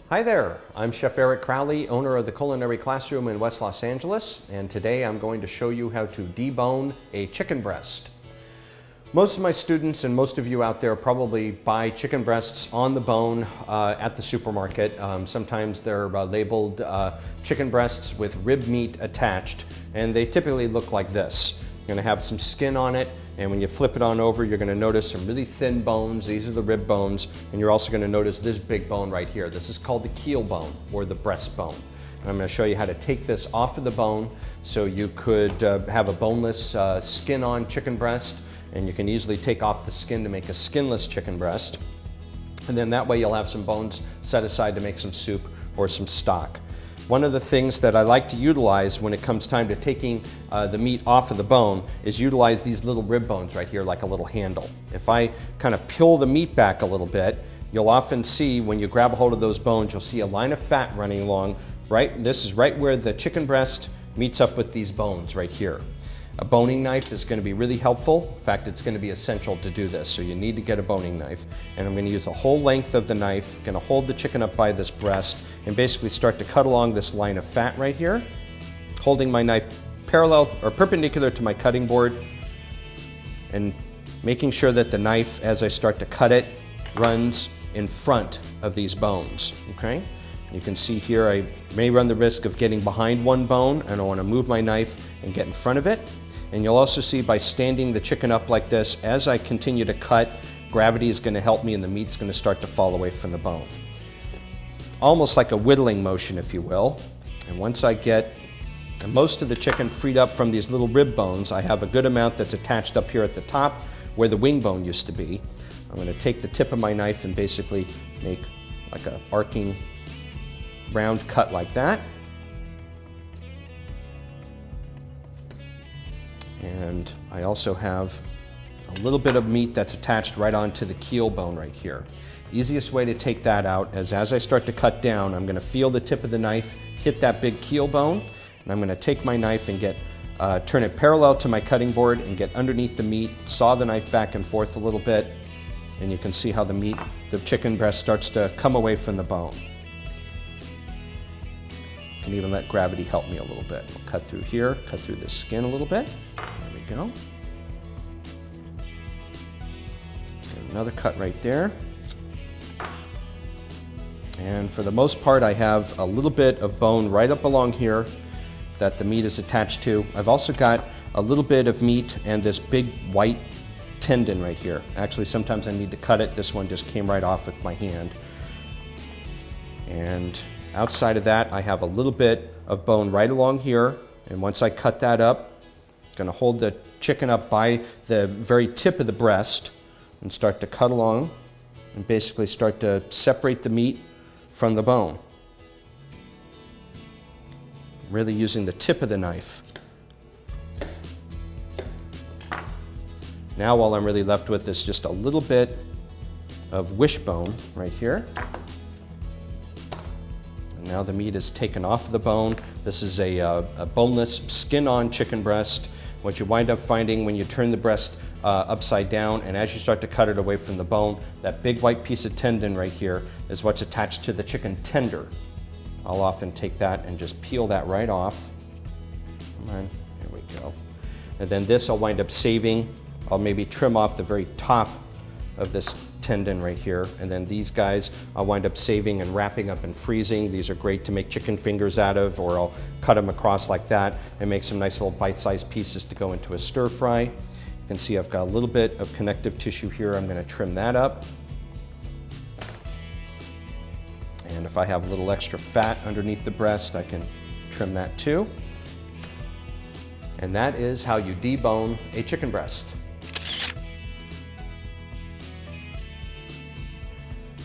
Hi there, I'm Chef Eric Crowley, owner of the Culinary Classroom in West Los Angeles, and today I'm going to show you how to debone a chicken breast. Most of my students and most of you out there probably buy chicken breasts on the bone at the supermarket. Sometimes they're labeled chicken breasts with rib meat attached, and they typically look like this. You're going to have some skin on it, and when you flip it on over, you're going to notice some really thin bones. These are the rib bones, and you're also going to notice this big bone right here. This is called the keel bone or the breastbone. And I'm going to show you how to take this off of the bone so you could have a boneless skin-on chicken breast, and you can easily take off the skin to make a skinless chicken breast. And then that way you'll have some bones set aside to make some soup or some stock. One of the things that I like to utilize when it comes time to taking the meat off of the bone is utilize these little rib bones right here like a little handle. If I kind of peel the meat back a little bit, you'll often see when you grab a hold of those bones, you'll see a line of fat running along, right? This is right where the chicken breast meets up with these bones right here. A boning knife is going to be really helpful. In fact, it's going to be essential to do this, so you need to get a boning knife. And I'm going to use the whole length of the knife, going to hold the chicken up by this breast, and basically start to cut along this line of fat right here, holding my knife parallel or perpendicular to my cutting board, and making sure that the knife, as I start to cut it, runs in front of these bones, okay? You can see here I may run the risk of getting behind one bone, and I want to move my knife and get in front of it. And you'll also see by standing the chicken up like this, as I continue to cut, gravity is going to help me and the meat's going to start to fall away from the bone. Almost like a whittling motion, if you will. And once I get most of the chicken freed up from these little rib bones, I have a good amount that's attached up here at the top where the wing bone used to be. I'm going to take the tip of my knife and basically make like a arcing round cut like that. And I also have a little bit of meat that's attached right onto the keel bone right here. Easiest way to take that out is as I start to cut down, I'm going to feel the tip of the knife hit that big keel bone, and I'm going to take my knife and turn it parallel to my cutting board and get underneath the meat, saw the knife back and forth a little bit, and you can see how the chicken breast starts to come away from the bone. And even let gravity help me a little bit. We'll cut through here, cut through the skin a little bit. There we go. And another cut right there. And for the most part, I have a little bit of bone right up along here that the meat is attached to. I've also got a little bit of meat and this big white tendon right here. Actually, sometimes I need to cut it. This one just came right off with my hand. And outside of that, I have a little bit of bone right along here, and once I cut that up, I'm going to hold the chicken up by the very tip of the breast and start to cut along and basically start to separate the meat from the bone. Really using the tip of the knife. Now all I'm really left with is just a little bit of wishbone right here. Now the meat is taken off the bone. This is a boneless, skin-on chicken breast. What you wind up finding when you turn the breast upside down, and as you start to cut it away from the bone, that big white piece of tendon right here is what's attached to the chicken tender. I'll often take that and just peel that right off. Come on, there we go. And then this I'll wind up saving. I'll maybe trim off the very top of this tendon right here, and then these guys I'll wind up saving and wrapping up and freezing. These are great to make chicken fingers out of, or I'll cut them across like that and make some nice little bite-sized pieces to go into a stir fry. You can see I've got a little bit of connective tissue here. I'm going to trim that up. And if I have a little extra fat underneath the breast, I can trim that too. And that is how you debone a chicken breast.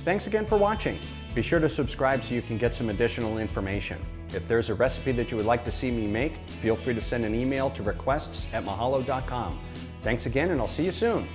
Thanks again for watching. Be sure to subscribe so you can get some additional information. If there's a recipe that you would like to see me make, feel free to send an email to requests@Mahalodotcom. Thanks again, and I'll see you soon.